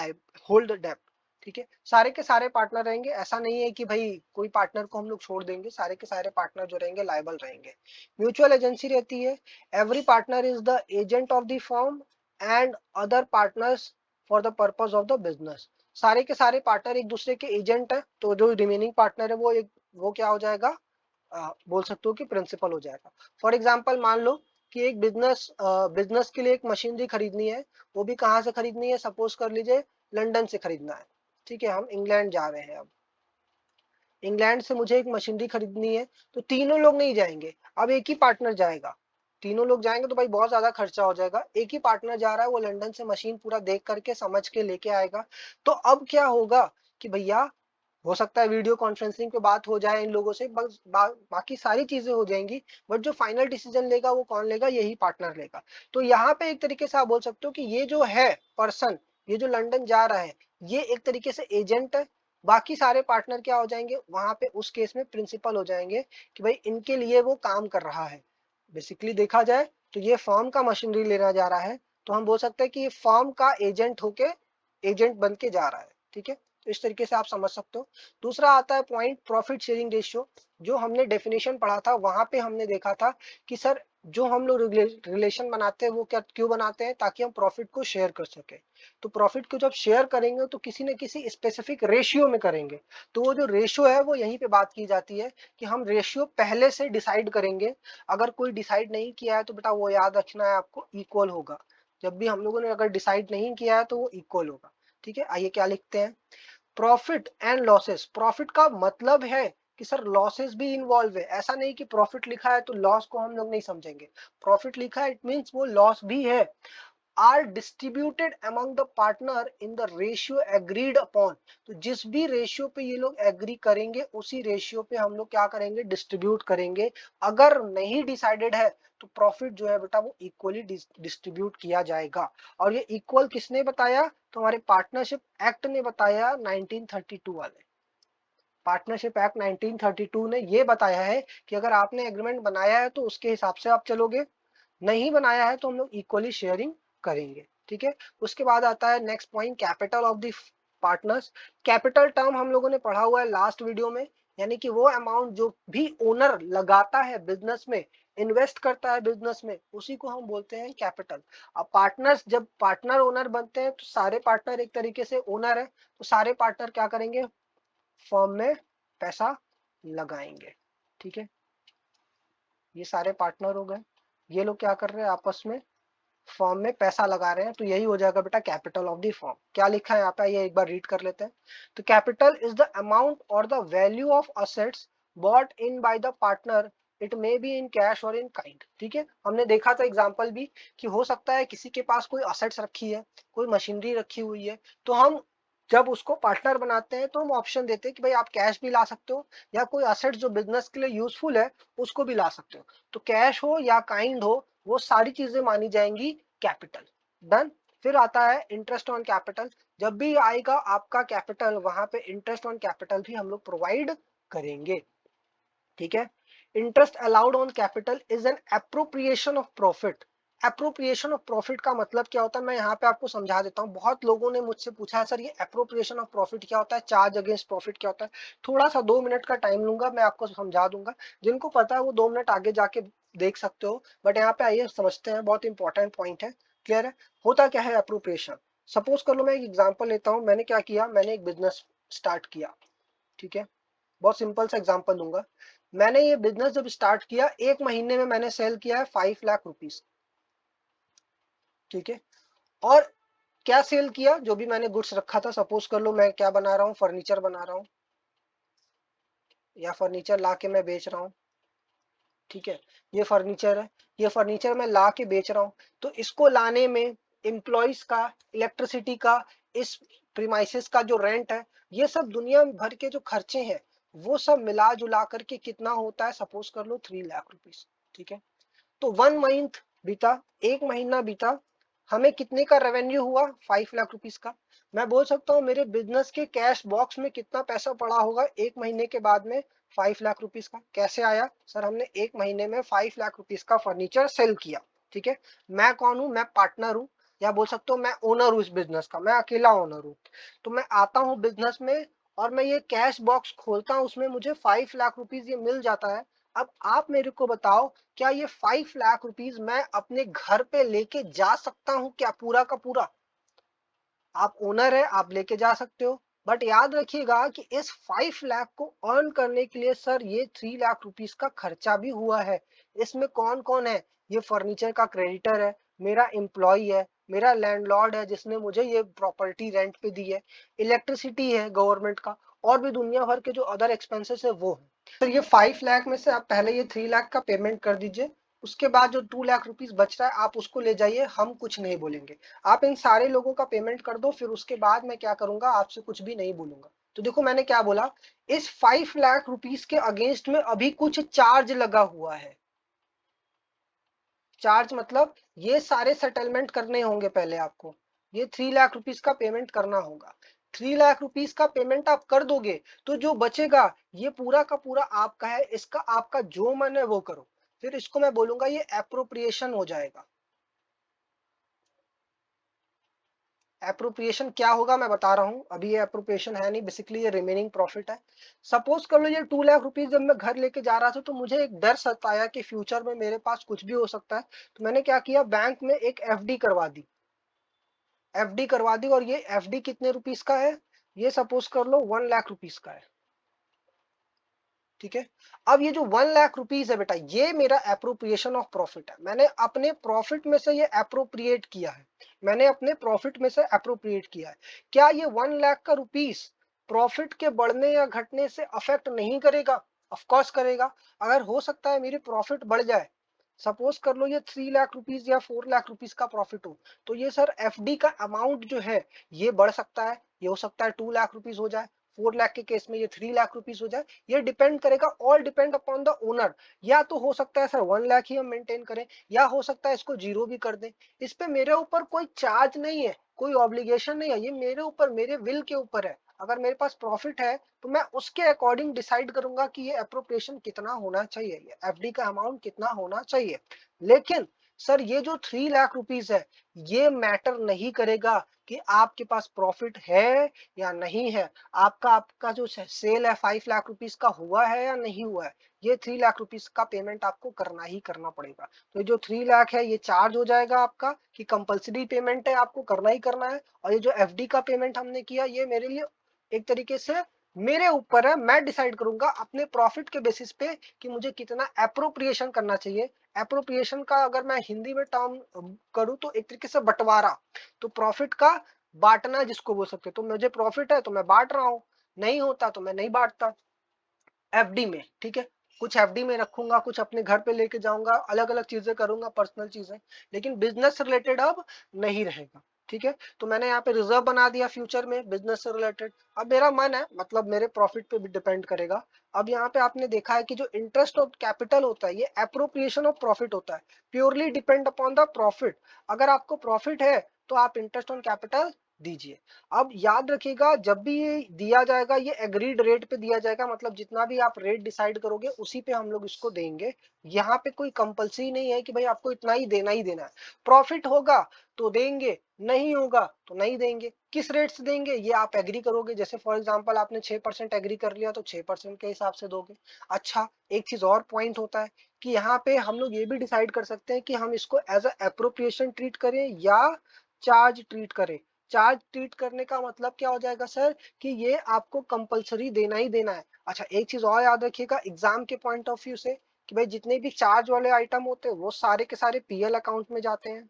डेब्ट। ठीक है, सारे के सारे पार्टनर रहेंगे, ऐसा नहीं है कि भाई कोई पार्टनर को हम लोग छोड़ देंगे, सारे के सारे पार्टनर जो रहेंगे लायबल रहेंगे। म्यूचुअल एजेंसी रहती है, every partner is the agent of the firm and other partners for the purpose of the business. सारे के सारे पार्टनर एक दूसरे के एजेंट है, तो जो रिमेनिंग पार्टनर है वो क्या हो जाएगा, बोल सकते हो कि प्रिंसिपल हो जाएगा। फॉर एग्जाम्पल मान लो कि एक बिजनेस के लिए एक मशीनरी खरीदनी है, वो भी कहाँ से खरीदनी है, सपोज कर लीजिए लंदन से खरीदना है। ठीक है, हम इंग्लैंड जा रहे हैं, अब इंग्लैंड से मुझे एक मशीनरी खरीदनी है, तो तीनों लोग नहीं जाएंगे, अब एक ही पार्टनर जाएगा। तीनों लोग जाएंगे तो भाई बहुत ज्यादा खर्चा हो जाएगा, एक ही पार्टनर जा रहा है, वो लंदन से मशीन पूरा देख करके समझ के लेके आएगा। तो अब क्या होगा कि भैया हो सकता है वीडियो कॉन्फ्रेंसिंग पे बात हो जाए इन लोगों से, बस बाकी सारी चीजें हो जाएंगी, बट जो फाइनल डिसीजन लेगा वो कौन लेगा, यही पार्टनर लेगा। तो यहाँ पे एक तरीके से आप बोल सकते हो कि ये जो है पर्सन, ये जो लंदन जा रहा है, ये एक तरीके से एजेंट है। बाकी सारे पार्टनर क्या हो जाएंगे वहां पे, उस केस में प्रिंसिपल हो जाएंगे कि भाई इनके लिए वो काम कर रहा है। बेसिकली देखा जाए तो ये फर्म का मशीनरी लेना जा रहा है, तो हम बोल सकते हैं कि ये फर्म का एजेंट होके, एजेंट बन के जा रहा है। ठीक है, तो इस तरीके से आप समझ सकते हो। दूसरा आता है पॉइंट प्रॉफिट शेयरिंग रेशियो। जो हमने डेफिनेशन पढ़ा था वहां पे हमने देखा था कि सर जो हम लोग रिलेशन बनाते हैं वो क्या क्यों बनाते हैं, ताकि हम प्रॉफिट को शेयर कर सके। तो प्रॉफिट को जब शेयर करेंगे तो किसी न किसी स्पेसिफिक रेशियो में करेंगे। तो वो जो रेशियो है वो यहीं पे बात की जाती है कि हम रेशियो पहले से डिसाइड करेंगे। अगर कोई डिसाइड नहीं किया है तो बेटा वो याद रखना है आपको, इक्वल होगा। जब भी हम लोगों ने अगर डिसाइड नहीं किया है तो वो इक्वल होगा। ठीक है, आइए क्या लिखते हैं, प्रॉफिट एंड लॉसेस। प्रॉफिट का मतलब है कि सर लॉसेस भी इन्वॉल्व है, ऐसा नहीं कि प्रॉफिट लिखा है तो लॉस को हम लोग नहीं समझेंगे। प्रॉफिट लिखा है इट मींस वो लॉस भी है। Are distributed among the partner in the ratio agreed upon. तो जिस भी रेशियो पे ये लोग एग्री करेंगे उसी रेशियो पे हम लोग क्या करेंगे, डिस्ट्रीब्यूट करेंगे। अगर नहीं डिसाइडेड है तो प्रॉफिट जो है बेटा वो इक्वली डिस्ट्रीब्यूट किया जाएगा। और ये इक्वल किसने बताया, तो हमारे पार्टनरशिप एक्ट ने बताया, 1932 वाले पार्टनरशिप एक्ट 1932 ने ये बताया है कि अगर आपने एग्रीमेंट बनाया है तो उसके हिसाब से आप चलोगे, नहीं बनाया है तो हम लोग इक्वली शेयरिंग करेंगे। ठीक है, उसके बाद आता है next point, capital of the partners. Capital term हम लोगों ने पढ़ा हुआ है लास्ट वीडियो में, यानी कि वो अमाउंट जो भी ओनर लगाता है बिजनेस में, इन्वेस्ट करता है बिजनेस में, उसी को हम बोलते हैं कैपिटल। अब पार्टनर्स जब पार्टनर ओनर बनते हैं तो सारे पार्टनर एक तरीके से ओनर है, तो सारे पार्टनर क्या करेंगे, फर्म में पैसा लगाएंगे। ठीक है, ये सारे पार्टनर हो गए, ये लोग क्या कर रहे हैं, आपस में फर्म में पैसा लगा रहे हैं, तो यही हो जाएगा बेटा कैपिटल ऑफ द फर्म। क्या लिखा है यहाँ पे, ये एक बार रीड कर लेते हैं। तो कैपिटल इज द अमाउंट और the value of assets bought in by the partner, it may be in cash और इन काइंड। ठीक है, हमने देखा था एग्जांपल भी कि हो सकता है किसी के पास कोई असेट्स रखी है, कोई मशीनरी रखी हुई है, तो हम जब उसको पार्टनर बनाते हैं तो हम ऑप्शन देते हैं कि भाई आप कैश भी ला सकते हो या कोई असेट जो बिजनेस के लिए यूजफुल है उसको भी ला सकते हो। तो कैश हो या काइंड हो, वो सारी चीजें मानी जाएंगी कैपिटल। डन। फिर आता है इंटरेस्ट ऑन कैपिटल। जब भी आएगा आपका कैपिटल, वहां पे इंटरेस्ट ऑन कैपिटल भी हम लोग प्रोवाइड करेंगे। ठीक है, interest allowed on capital is an appropriation of profit. Appropriation of profit का मतलब क्या होता है, मैं यहाँ पे आपको समझा देता हूँ। बहुत लोगों ने मुझसे पूछा है सर ये एप्रोप्रिएशन ऑफ प्रॉफिट क्या होता है, चार्ज अगेंस्ट प्रॉफिट क्या होता है। थोड़ा सा 2 मिनट का टाइम लूंगा, मैं आपको समझा दूंगा। जिनको पता है वो 2 मिनट आगे जाके देख सकते हो, बट यहाँ पे आइए समझते हैं, बहुत इंपॉर्टेंट पॉइंट है। क्लियर है, होता क्या है एप्रोप्रिएशन। सपोज कर लो मैं एक एग्जाम्पल लेता हूँ, मैंने क्या किया, मैंने एक बिजनेस स्टार्ट किया। ठीक है, बहुत सिंपल सा एग्जांपल दूंगा। मैंने ये बिजनेस जब स्टार्ट किया, 1 महीने में मैंने सेल किया है 5 लाख रुपीज। ठीक है, और क्या सेल किया, जो भी मैंने गुड्स रखा था, सपोज कर लो मैं क्या बना रहा हूँ, फर्नीचर बना रहा हूँ या फर्नीचर ला के मैं बेच रहा हूँ। ठीक है, ये फर्नीचर है, ये फर्नीचर मैं ला के बेच रहा हूँ। तो इसको लाने में एम्प्लॉइज का, इलेक्ट्रिसिटी का, इस प्रीमाइसेस का जो रेंट है, ये सब दुनिया भर के जो खर्चे हैं, वो सब मिला जुला करके कितना होता है, सपोज कर लो 3 लाख रुपीज। ठीक है, तो 1 मंथ बीता, 1 महीना बीता, हमें कितने का रेवेन्यू हुआ, 5 लाख रुपीज का। मैं बोल सकता हूँ मेरे बिजनेस के कैश बॉक्स में कितना पैसा पड़ा होगा 1 महीने के बाद में, 5 लाख रुपीज का। कैसे आया सर, हमने 1 महीने में 5 लाख रुपीज का फर्नीचर सेल किया। ठीक है, मैं कौन हूँ, मैं पार्टनर हूँ, या बोल सकते हो मैं ओनर हूँ इस बिजनेस का, मैं अकेला ओनर हूँ। तो मैं आता हूँ बिजनेस में और मैं ये कैश बॉक्स खोलता हूँ, उसमें मुझे 5 लाख रुपीज ये मिल जाता है। अब आप मेरे को बताओ, क्या ये 5 लाख रुपीज मैं अपने घर पे लेके जा सकता हूं क्या, पूरा का पूरा। आप ओनर है, आप लेके जा सकते हो, बट याद रखिएगा कि इस 5 लाख को अर्न करने के लिए सर ये 3 लाख रुपीज का खर्चा भी हुआ है। इसमें कौन कौन है, ये फर्नीचर का क्रेडिटर है, मेरा एम्प्लॉय है, मेरा लैंडलॉर्ड है जिसने मुझे ये प्रॉपर्टी रेंट पे दी है, इलेक्ट्रिसिटी है गवर्नमेंट का, और भी दुनिया भर के जो अदर एक्सपेंसेस है वो है। तो ये 5 लाख में से आप पहले ये 3 लाख का पेमेंट कर दीजिए। उसके बाद जो 2 लाख रुपीज बच रहा है आप उसको ले जाइए, हम कुछ नहीं बोलेंगे। आप इन सारे लोगों का पेमेंट कर दो, फिर उसके बाद मैं क्या करूंगा, आपसे कुछ भी नहीं बोलूंगा। तो देखो मैंने क्या बोला, इस 5 लाख रुपीज के अगेंस्ट में अभी कुछ चार्ज लगा हुआ है। चार्ज मतलब ये सारे सेटलमेंट करने होंगे पहले आपको, ये 3 लाख रुपीज का पेमेंट करना होगा। 3 लाख रुपीज का पेमेंट आप कर दोगे तो जो बचेगा ये पूरा का पूरा आपका है, इसका आपका जो मन है वो करो। फिर इसको मैं बोलूंगा ये एप्रोप्रिएशन हो जाएगा। एप्रोप्रिएशन क्या होगा मैं बता रहा हूँ, अभी ये एप्रोप्रिएशन है नहीं, बेसिकली ये रिमेनिंग प्रॉफिट है। सपोज कर लो ये 2 लाख रुपीज जब मैं घर लेके जा रहा था तो मुझे एक डर सताया कि फ्यूचर में मेरे पास कुछ भी हो सकता है, तो मैंने क्या किया, बैंक में एक एफडी करवा दी। एफडी करवा दी, और ये एफडी कितने रुपीस का है, ये सपोज कर लो 1 लाख रुपीस का है। ठीक है, अब ये जो 1 लाख रुपीस है बेटा, ये मेरा अप्रोप्रिएशन ऑफ प्रॉफिट है। मैंने अपने प्रॉफिट में से ये अप्रोप्रिएट किया है, मैंने अपने प्रॉफिट में से अप्रोप्रिएट किया है। क्या ये 1 लाख का रुपीस प्रॉफिट के बढ़ने या घटने से अफेक्ट नहीं करेगा? ऑफ कोर्स करेगा। अगर हो सकता है मेरी प्रॉफिट बढ़ जाए, सपोज कर लो ये 3 लाख रुपीस या 4 लाख रुपीस का प्रॉफिट हो, तो ये सर एफडी का अमाउंट जो है ये बढ़ सकता है, ये हो सकता है 2 लाख रुपीस हो जाए, 4 लाख के केस में ये 3 लाख रुपीस हो जाए। ये डिपेंड करेगा, all depend upon the owner. या तो हो सकता है सर 1 लाख ही हम मेंटेन करें, या हो सकता है इसको जीरो भी कर दें। इस पे मेरे ऊपर कोई चार्ज नहीं है, कोई ऑब्लिगेशन नहीं है, ये मेरे ऊपर, मेरे विल के ऊपर है। अगर मेरे पास प्रॉफिट है तो मैं उसके अकॉर्डिंग डिसाइड करूंगा कि ये अप्रोप्रिएशन कितना होना चाहिए, ये एफडी का अमाउंट कितना होना चाहिए। लेकिन सर ये जो 3 लाख रुपीस है, ये मैटर नहीं करेगा कि आपके पास प्रॉफिट है या नहीं है। आपका जो सेल है 5 लाख रुपीस का हुआ है या नहीं हुआ है, ये 3 लाख रुपीस का पेमेंट आपको करना ही करना पड़ेगा। तो ये जो 3 लाख है ये चार्ज हो जाएगा आपका, कि कंपलसरी पेमेंट है, आपको करना ही करना है। और ये जो एफडी का पेमेंट हमने किया, ये मेरे लिए एक तरीके से मेरे ऊपर है, मैं डिसाइड करूंगा अपने प्रॉफिट के बेसिस पे कि मुझे कितना अप्रोप्रिएशन करना चाहिए। अप्रोप्रिएशन का अगर मैं हिंदी में टर्म करूं तो एक तरीके से बंटवारा, तो प्रॉफिट का बांटना जिसको बोल सकते, तो मुझे प्रॉफिट है तो मैं बांट रहा हूं, नहीं होता तो मैं नहीं बांटता एफडी में। ठीक है, कुछ एफडी में रखूंगा, कुछ अपने घर पे लेके जाऊंगा, अलग अलग चीजें करूंगा, पर्सनल चीजें, लेकिन बिजनेस रिलेटेड अब नहीं रहेगा। ठीक है, तो मैंने यहाँ पे रिजर्व बना दिया फ्यूचर में बिजनेस से रिलेटेड। अब मेरा मन है, मतलब मेरे प्रॉफिट पे भी डिपेंड करेगा। अब यहाँ पे आपने देखा है कि जो इंटरेस्ट ऑफ कैपिटल होता है, ये अप्रोप्रिएशन ऑफ प्रॉफिट होता है, purely depend upon the profit. अगर आपको प्रॉफिट है तो आप इंटरेस्ट ऑन कैपिटल दीजिए। अब याद रखिएगा, जब भी ये दिया जाएगा ये एग्रीड रेट पे दिया जाएगा, मतलब जितना भी आप रेट डिसाइड करोगे उसी पे हम लोग इसको देंगे। यहाँ पे कोई कंपलसरी नहीं है कि भाई आपको इतना ही देना है। प्रॉफिट होगा तो देंगे, नहीं होगा तो नहीं देंगे। किस रेट से देंगे ये आप एग्री करोगे, जैसे फॉर एग्जांपल आपने 6% एग्री कर लिया तो 6% के हिसाब से दोगे। अच्छा, एक चीज और पॉइंट होता है कि यहाँ पे हम लोग ये भी डिसाइड कर सकते हैं कि हम इसको एज अ एप्रोप्रिएशन ट्रीट करें या चार्ज ट्रीट करें। चार्ज ट्रीट करने का मतलब क्या हो जाएगा सर, कि ये आपको कंपलसरी देना ही देना है। अच्छा, एक चीज और याद रखिएगा एग्जाम के पॉइंट ऑफ व्यू से, कि भाई जितने भी चार्ज वाले आइटम होते हैं वो सारे के सारे पीएल अकाउंट में जाते हैं।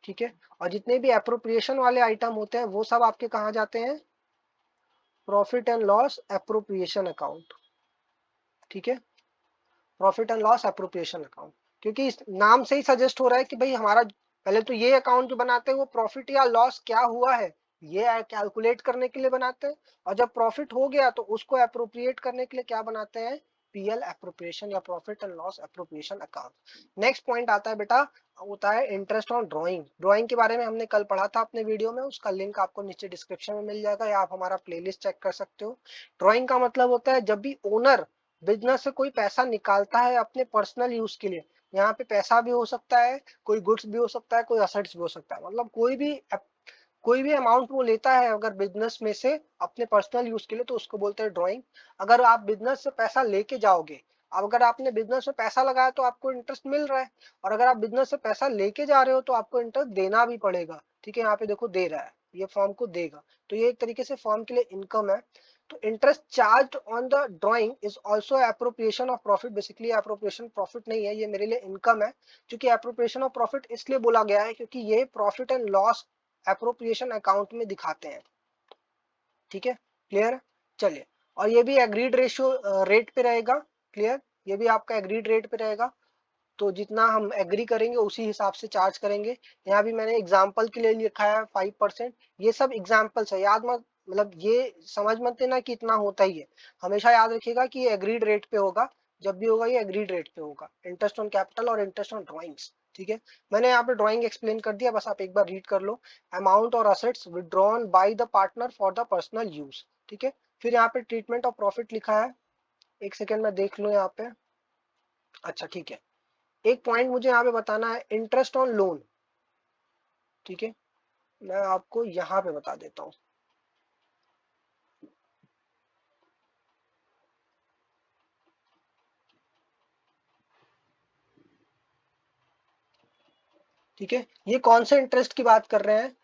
ठीक है, और जितने भी अप्रोप्रिएशन वाले आइटम होते हैं वो सब आपके कहाँ जाते हैं, profit and loss appropriation account. ठीक है, profit and loss appropriation account, क्योंकि इस नाम से ही सजेस्ट हो रहा है कि भाई हमारा पहले तो ये अकाउंट जो बनाते हैं वो प्रॉफिट या लॉस क्या हुआ है ये कैलकुलेट करने के लिए बनाते हैं, और जब प्रॉफिट हो गया तो उसको अप्रोप्रिएट करने के लिए क्या बनाते हैं, पीएल अप्रोप्रिएशन या profit and loss appropriation account. Next point आता है बेटा, होता है इंटरेस्ट ऑन ड्राइंग। ड्राइंग के बारे में हमने कल पढ़ा था अपने वीडियो में, उसका लिंक आपको नीचे डिस्क्रिप्शन में मिल जाएगा, या आप हमारा प्लेलिस्ट चेक कर सकते हो। ड्राइंग का मतलब होता है जब भी ओनर बिजनेस से कोई पैसा निकालता है अपने पर्सनल यूज के लिए, यहाँ पे पैसा भी हो सकता है, कोई गुड्स भी हो सकता है, कोई असेट्स भी हो सकता है, मतलब कोई भी अमाउंट वो लेता है अगर बिजनेस में से अपने पर्सनल यूज के लिए, तो उसको बोलते हैं ड्राइंग। अगर आप बिजनेस से पैसा लेके जाओगे, अब अगर आपने बिजनेस में पैसा लगाया तो आपको इंटरेस्ट मिल रहा है, और अगर आप बिजनेस से पैसा लेके जा रहे हो तो आपको इंटरेस्ट देना भी पड़ेगा। ठीक है, यहाँ पे देखो दे रहा है, ये फॉर्म को देगा, तो ये एक तरीके से फॉर्म के लिए इनकम है। तो interest charge on the drawing is also appropriation of profit. Basically appropriation profit नहीं है, ये मेरे लिए इनकम है। क्योंकि अप्रोप्रिएशन ऑफ प्रॉफिट इसलिए बोला गया है क्योंकि ये profit and loss appropriation account में दिखाते हैं। ठीक है, क्लियर है, चलिए। और ये भी एग्रीड रेशियो रेट पे रहेगा, क्लियर, ये भी आपका एग्रीड रेट पे रहेगा। तो जितना हम एग्री करेंगे उसी हिसाब से चार्ज करेंगे। यहाँ भी मैंने एग्जाम्पल के लिए लिखा है 5%। ये सब एग्जाम्पल्स है, याद मत, मतलब ये समझ मत लेना कि इतना होता ही है। हमेशा याद रखिएगा कि ये एग्रीड रेट पे होगा, जब भी होगा ये एग्रीड रेट पे होगा, इंटरेस्ट ऑन कैपिटल और इंटरेस्ट ऑन ड्रॉइंग्स। ठीक है, मैंने यहाँ पे ड्राइंग एक्सप्लेन कर दिया, बस आप एक बार रीड कर लो। अमाउंट और assets withdrawn bye the partner for the personal use. ठीक है, फिर यहाँ पे ट्रीटमेंट ऑफ प्रॉफिट लिखा है, एक सेकेंड में देख लो यहाँ पे। अच्छा ठीक है, एक पॉइंट मुझे यहाँ पे बताना है, इंटरेस्ट ऑन लोन। ठीक है, मैं आपको यहाँ पे बता देता हूँ। ठीक है, ये कौन से इंटरेस्ट की बात कर रहे हैं?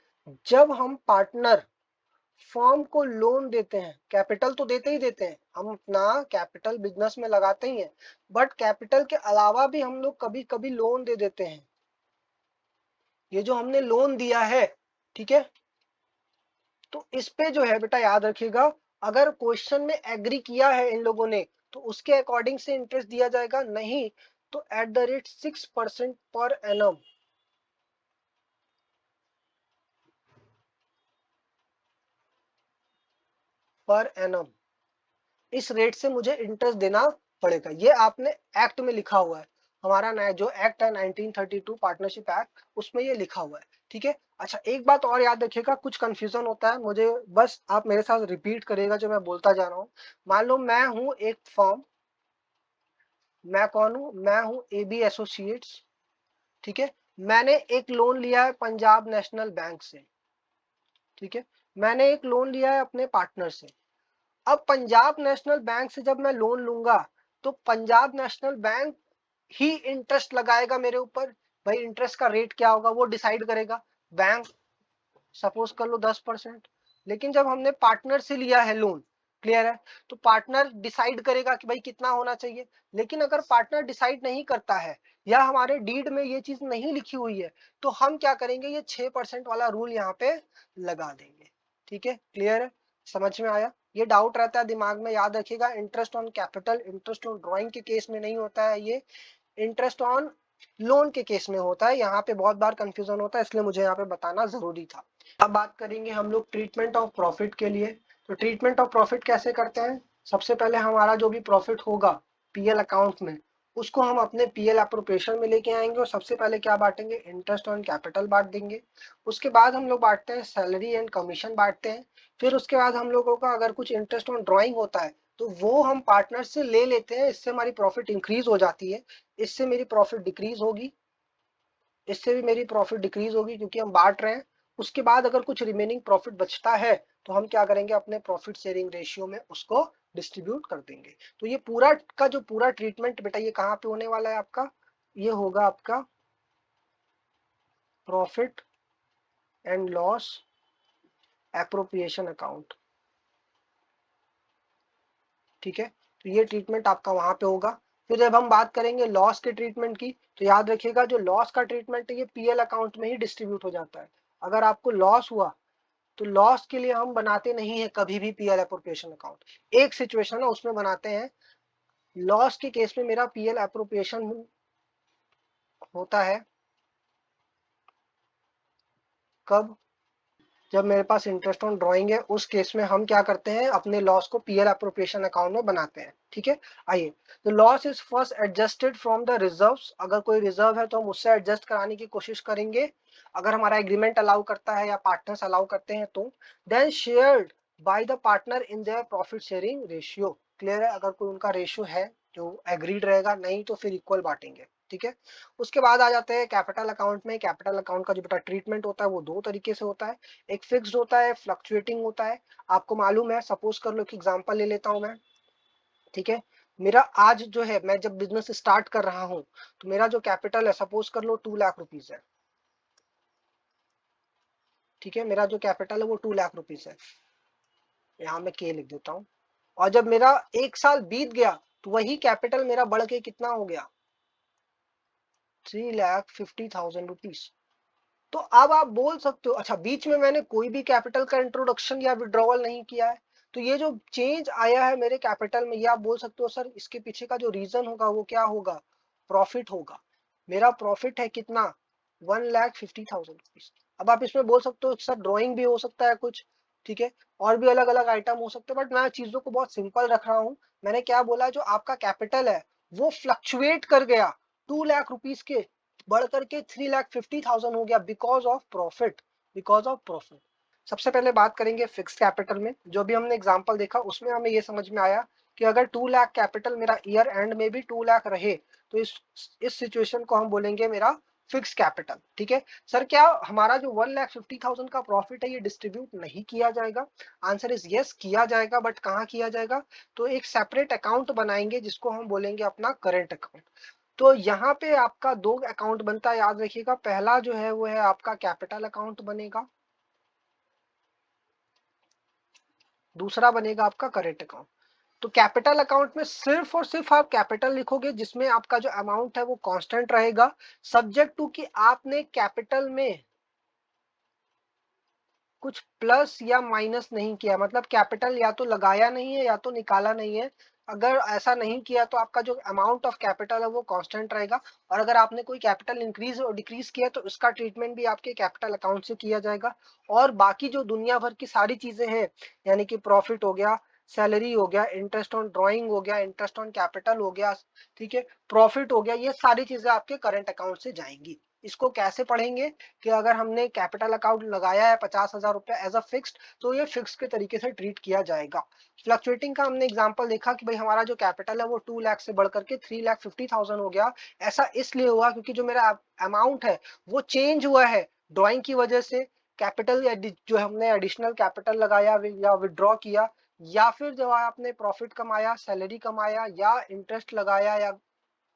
जब हम पार्टनर फर्म को लोन देते हैं, कैपिटल तो देते ही देते हैं, हम अपना कैपिटल बिजनेस में लगाते ही हैं, बट कैपिटल के अलावा भी हम लोग कभी कभी लोन दे देते हैं। ये जो हमने लोन दिया है, ठीक है, तो इस पे जो है बेटा याद रखिएगा, अगर क्वेश्चन में एग्री किया है इन लोगों ने तो उसके अकॉर्डिंग से इंटरेस्ट दिया जाएगा, नहीं तो at the rate 6% per annum, per annum इस रेट से मुझे इंटरेस्ट देना पड़ेगा। ये आपने एक्ट में लिखा हुआ है, हमारा नया जो एक्ट है 1932 पार्टनरशिप एक्ट, उसमें ये लिखा हुआ है। ठीक है, अच्छा एक बात और याद रखिएगा, कुछ कंफ्यूजन होता है, मुझे बस आप मेरे साथ रिपीट करिएगा जो मैं बोलता जा रहा हूँ। मान लो मैं हूं एक फर्म, मैं कौन हूं, मैं हूं AB एसोसिएट्स। ठीक है, मैंने एक लोन लिया है पंजाब नेशनल बैंक से। ठीक है, मैंने एक लोन लिया है अपने पार्टनर से। अब पंजाब नेशनल बैंक से जब मैं लोन लूंगा तो पंजाब नेशनल बैंक ही इंटरेस्ट लगाएगा मेरे ऊपर। भाई इंटरेस्ट का रेट क्या होगा वो डिसाइड करेगा बैंक, सपोज कर लो 10%। लेकिन जब हमने पार्टनर से लिया है लोन, क्लियर है, तो पार्टनर डिसाइड करेगा कि भाई कितना होना चाहिए। लेकिन अगर पार्टनर डिसाइड नहीं करता है या हमारे डीड में ये चीज नहीं लिखी हुई है, तो हम क्या करेंगे, ये 6% वाला रूल यहाँ पे लगा देंगे। ठीक है, क्लियर है, समझ में आया? ये डाउट रहता है दिमाग में, याद रखिएगा, interest on capital, interest on drawing के केस में नहीं होता है, ये इंटरेस्ट ऑन लोन के केस में होता है। यहाँ पे बहुत बार कंफ्यूजन होता है, इसलिए मुझे यहाँ पे बताना जरूरी था। अब बात करेंगे हम लोग ट्रीटमेंट ऑफ प्रॉफिट के लिए। तो ट्रीटमेंट ऑफ प्रॉफिट कैसे करते हैं? सबसे पहले हमारा जो भी प्रॉफिट होगा पीएल अकाउंट में, उसको हम अपने पीएल अप्रोप्रिएशन में लेके आएंगे और सबसे पहले क्या बांटेंगे, इंटरेस्ट ऑन कैपिटल बांट देंगे। उसके बाद हम लोग बांटते हैं सैलरी एंड कमीशन बांटते हैं। फिर उसके बाद हम लोगों का अगर कुछ इंटरेस्ट ऑन ड्रॉइंग होता है तो वो हम पार्टनर से ले लेते हैं, इससे हमारी प्रॉफिट इंक्रीज हो जाती है। इससे मेरी प्रॉफिट डिक्रीज होगी, इससे भी मेरी प्रॉफिट डिक्रीज होगी क्योंकि हम बांट रहे हैं। उसके बाद अगर कुछ रिमेनिंग प्रॉफिट बचता है तो हम क्या करेंगे, अपने प्रॉफिट शेयरिंग रेशियो में उसको डिस्ट्रीब्यूट कर देंगे। तो ये पूरा का जो पूरा ट्रीटमेंट बेटा, ये कहाँ पे होने वाला है आपका, ये होगा आपका profit and loss appropriation account. ठीक है, तो ये ट्रीटमेंट आपका वहां पे होगा। फिर जब हम बात करेंगे लॉस के ट्रीटमेंट की, तो याद रखिएगा जो लॉस का ट्रीटमेंट है ये पीएल अकाउंट में ही डिस्ट्रीब्यूट हो जाता है। अगर आपको लॉस हुआ तो लॉस के लिए हम बनाते नहीं है कभी भी पीएल अप्रोप्रिएशन अकाउंट। एक सिचुएशन है उसमें बनाते हैं, लॉस के केस में मेरा पीएल अप्रोप्रिएशन होता है कब, जब मेरे पास इंटरेस्ट ऑन ड्राइंग है, उस केस में हम क्या करते हैं, अपने लॉस को पीएल अप्रोप्रिएशन अकाउंट में बनाते हैं। ठीक है, आइए, तो loss is first adjusted from the reserves. अगर कोई रिजर्व है तो हम उससे एडजस्ट कराने की कोशिश करेंगे, अगर हमारा एग्रीमेंट अलाउ करता है या पार्टनर्स अलाउ करते हैं तो। Then shared by the partner in their profit sharing ratio. Clear है, अगर कोई उनका रेशियो है जो एग्रीड रहेगा, नहीं तो फिर इक्वल बांटेंगे। ठीक है, उसके बाद आ जाते हैं कैपिटल अकाउंट में। कैपिटल अकाउंट का जो बेटा ट्रीटमेंट होता है वो दो तरीके से होता है, एक फिक्स्ड होता है, फ्लक्चुएटिंग होता है। आपको मालूम है, सपोज कर लो, एक एग्जांपल ले लेता हूं मैं। ठीक है, मेरा आज जो है, मैं जब बिजनेस स्टार्ट कर रहा हूं तो मेरा जो कैपिटल है सपोज कर लो 2 लाख रुपीज है। ठीक है, मेरा जो कैपिटल है वो 2 लाख रुपीज है, यहाँ मैं के लिख देता हूँ। और जब मेरा 1 साल बीत गया तो वही कैपिटल मेरा बढ़ के कितना हो गया, 3,50,000 रुपीज। तो अब आप बोल सकते हो, अच्छा बीच में मैंने कोई भी कैपिटल का इंट्रोडक्शन या विड्रॉवल नहीं किया है, तो ये जो चेंज आया है मेरे कैपिटल में, ये आप बोल सकते हो सर इसके पीछे का जो रीजन होगा वो क्या होगा, प्रॉफिट होगा। मेरा प्रॉफिट है कितना, 1,50,000 रुपीज। अब आप इसमें बोल सकते हो सर ड्रॉइंग भी हो सकता है कुछ, ठीक है, और भी अलग अलग आइटम हो सकते हैं, बट मैं चीजों को बहुत सिंपल रख रहा हूँ। मैंने क्या बोला, जो आपका कैपिटल है वो फ्लक्चुएट कर गया 2 लाख रुपीज के, बढ़ करके 3,50,000 हो गया, because of profit, because of profit. सबसे पहले बात करेंगे फिक्स कैपिटल में। जो भी हमने एग्जांपल देखा उसमें हमें ये समझ में आया कि अगर 2 लाख कैपिटल मेरा ईयर एंड में भी 2 लाख रहे तो इस सिचुएशन को हम बोलेंगे मेरा फिक्स कैपिटल। ठीक है सर, क्या हमारा जो 1,50,000 का प्रॉफिट है ये डिस्ट्रीब्यूट नहीं किया जाएगा? आंसर इज यस, किया जाएगा, बट कहाँ किया जाएगा? तो एक सेपरेट अकाउंट बनाएंगे जिसको हम बोलेंगे अपना करंट अकाउंट। तो यहाँ पे आपका दो अकाउंट बनता है, याद रखिएगा। पहला जो है वो है आपका कैपिटल अकाउंट बनेगा, दूसरा बनेगा आपका करेंट अकाउंट। तो कैपिटल अकाउंट में सिर्फ और सिर्फ आप कैपिटल लिखोगे, जिसमें आपका जो अमाउंट है वो कांस्टेंट रहेगा, सब्जेक्ट टू कि आपने कैपिटल में कुछ प्लस या माइनस नहीं किया, मतलब कैपिटल या तो लगाया नहीं है या तो निकाला नहीं है। अगर ऐसा नहीं किया तो आपका जो अमाउंट ऑफ कैपिटल है वो कांस्टेंट रहेगा। और अगर आपने कोई कैपिटल इंक्रीज और डिक्रीज किया तो उसका ट्रीटमेंट भी आपके कैपिटल अकाउंट से किया जाएगा। और बाकी जो दुनिया भर की सारी चीजें हैं, यानी कि प्रॉफिट हो गया, सैलरी हो गया, इंटरेस्ट ऑन ड्रॉइंग हो गया, इंटरेस्ट ऑन कैपिटल हो गया, ठीक है, प्रॉफिट हो गया, ये सारी चीजें आपके करंट अकाउंट से जाएंगी। इसको कैसे पढ़ेंगे कि अगर हमने कैपिटल अकाउंट लगाया है 50,000 रुपए एज अ फिक्स्ड, तो ये फिक्स के तरीके से ट्रीट किया जाएगा। फ्लक्चुएटिंग का हमने एग्जांपल देखा कि भाई हमारा जो कैपिटल है वो 2 लाख से बढ़कर के 3,50,000 हो गया। ऐसा इसलिए हुआ क्योंकि जो मेरा अमाउंट है वो चेंज हुआ है ड्रॉइंग की वजह से। कैपिटल जो हमने एडिशनल कैपिटल लगाया या विड्रॉ किया, या फिर जब आपने प्रॉफिट कमाया, सैलरी कमाया, या इंटरेस्ट लगाया या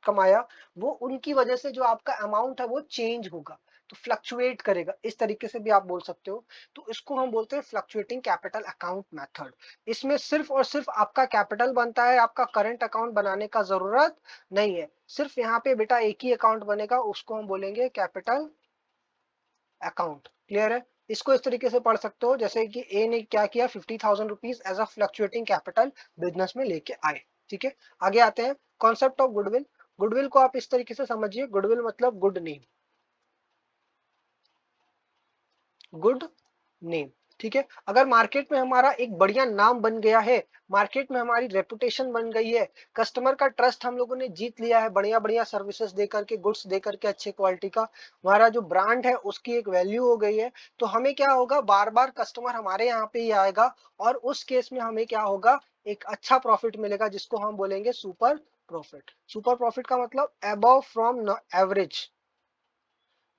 कमाया, वो उनकी वजह से जो आपका अमाउंट है वो चेंज होगा, तो फ्लक्चुएट करेगा, इस तरीके से भी आप बोल सकते हो। तो इसको हम बोलते हैं फ्लक्चुएटिंग कैपिटल अकाउंट मेथड। इसमें सिर्फ और सिर्फ आपका कैपिटल बनता है, आपका करंट अकाउंट बनाने का जरूरत नहीं है। सिर्फ यहाँ पे बेटा एक ही अकाउंट बनेगा, उसको हम बोलेंगे कैपिटल अकाउंट। क्लियर है? इसको इस तरीके से पढ़ सकते हो जैसे कि ए ने क्या किया, 50,000 rupees as a fluctuating capital business में लेके आए। ठीक है, आगे आते हैं कॉन्सेप्ट ऑफ गुडविल। गुडविल को आप इस तरीके से समझिए, गुडविल मतलब गुड नेम, गुड नेम। ठीक है, अगर मार्केट में हमारा एक बढ़िया नाम बन गया है, मार्केट में हमारी रेपुटेशन बन गई है, कस्टमर का ट्रस्ट हम लोगों ने जीत लिया है, बढ़िया बढ़िया सर्विसेज दे करके, गुड्स दे करके, अच्छे क्वालिटी का हमारा जो ब्रांड है उसकी एक वैल्यू हो गई है, तो हमें क्या होगा, बार बार कस्टमर हमारे यहाँ पे ही आएगा। और उस केस में हमें क्या होगा, एक अच्छा प्रॉफिट मिलेगा जिसको हम बोलेंगे सुपर प्रॉफिट। सुपर प्रॉफिट का मतलब अबव फ्रॉम एवरेज,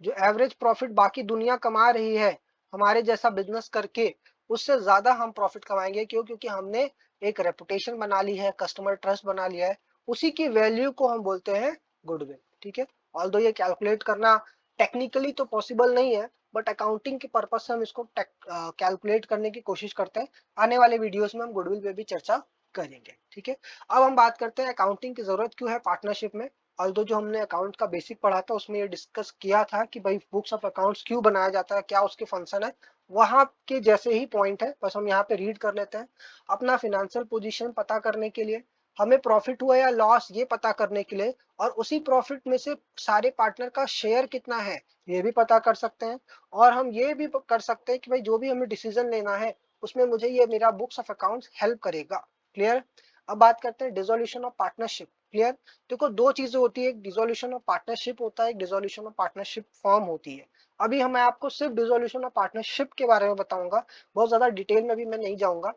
जो एवरेज प्रॉफिट बाकी दुनिया कमा रही है हमारे जैसा बिजनेस करके, उससे ज्यादा हम प्रॉफिट कमाएंगे। क्यों? क्योंकि हमने एक रेपुटेशन बना ली है, कस्टमर ट्रस्ट बना लिया है, उसी की वैल्यू को हम बोलते हैं गुडविल। ठीक है, ऑल्दो ये कैलकुलेट करना टेक्निकली तो पॉसिबल नहीं है, बट अकाउंटिंग के पर्पज से हम इसको कैलकुलेट करने की कोशिश करते हैं। आने वाले वीडियोस में हम गुडविल पे भी चर्चा करेंगे। ठीक है, अब हम बात करते हैं अकाउंटिंग की जरूरत क्यों है पार्टनरशिप में। ऑल्दो जो हमने अकाउंट का बेसिक पढ़ा था उसमें ये डिस्कस किया था कि भाई बुक्स ऑफ अकाउंट्स क्यों बनाया जाता है, क्या उसके फंक्शन है, वहां के जैसे ही पॉइंट है, बस हम यहाँ पे रीड कर लेते हैं। अपना फिनेंशियल पोजीशन पता करने के लिए, हमें प्रॉफिट हुआ या लॉस ये पता करने के लिए, और उसी प्रॉफिट में से सारे पार्टनर का शेयर कितना है ये भी पता कर सकते हैं। और हम ये भी कर सकते हैं कि भाई जो भी हमें डिसीजन लेना है उसमें मुझे ये मेरा बुक्स ऑफ अकाउंट्स हेल्प करेगा। क्लियर? अब बात करते हैं डिसोल्यूशन ऑफ पार्टनरशिप। क्लियर? देखो दो चीजें होती है, एक डिसोल्यूशन ऑफ पार्टनरशिप होता है, एक डिसोल्यूशन ऑफ पार्टनरशिप फॉर्म होती है। अभी मैं आपको सिर्फ डिसोल्यूशन ऑफ पार्टनरशिप के बारे में बताऊंगा, बहुत ज्यादा डिटेल में भी मैं नहीं जाऊंगा।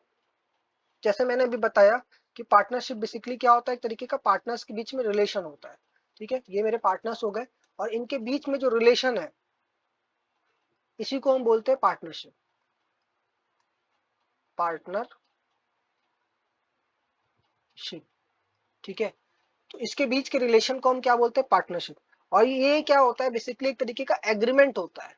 जैसे मैंने अभी बताया कि पार्टनरशिप बेसिकली क्या होता है, एक तरीके का पार्टनर्स के बीच में रिलेशन होता है। ठीक है, ये मेरे पार्टनर्स हो गए, और इनके बीच में जो रिलेशन है इसी को हम बोलते हैं पार्टनरशिप, पार्टनरशिप। ठीक है, तो इसके बीच के रिलेशन को हम क्या बोलते हैं, पार्टनरशिप। और ये क्या होता है, बेसिकली एक तरीके का एग्रीमेंट होता है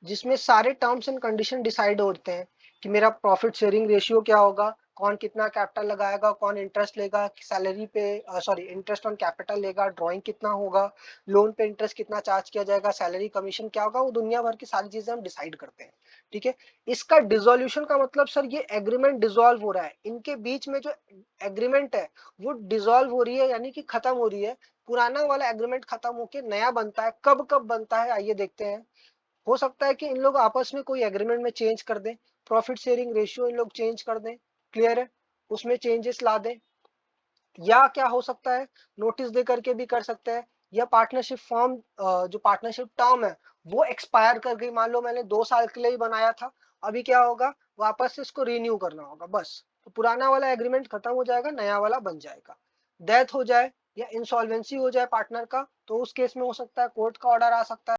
जिसमें सारे टर्म्स एंड कंडीशन डिसाइड होते हैं कि मेरा प्रॉफिट शेयरिंग रेशियो क्या होगा, कौन कितना कैपिटल लगाएगा, कौन इंटरेस्ट लेगा सैलरी पे, सॉरी इंटरेस्ट ऑन कैपिटल लेगा, ड्राइंग कितना होगा, लोन पे इंटरेस्ट कितना चार्ज किया जाएगा, सैलरी कमीशन क्या होगा, वो दुनिया भर की सारी चीजें हम डिसाइड करते हैं। ठीक है, इसका डिसोल्यूशन का मतलब सर ये एग्रीमेंट डिसॉल्व हो रहा है, इनके बीच में जो एग्रीमेंट है वो डिसॉल्व हो रही है, यानी कि खत्म हो रही है। पुराना वाला एग्रीमेंट खत्म होके नया बनता है। कब कब बनता है आइए देखते हैं। हो सकता है कि इन लोग आपस में कोई एग्रीमेंट में चेंज कर दें, प्रॉफिट शेयरिंग रेशियो इन लोग चेंज कर दें, क्लियर है, उसमें चेंजेस ला दें। या क्या हो सकता है, नोटिस दे करके भी कर सकते हैं, या पार्टनरशिप फॉर्म, जो पार्टनरशिप टर्म है वो एक्सपायर कर गई, मान लो मैंने 2 साल के लिए ही बनाया था, अभी क्या होगा, वापस से इसको रिन्यू करना होगा, बस तो पुराना वाला एग्रीमेंट खत्म हो जाएगा, नया वाला बन जाएगा। डेथ हो जाए या इंसॉल्वेंसी हो जाए पार्टनर का, तो उस केस में हो सकता है कोर्ट का ऑर्डर आ सकता है।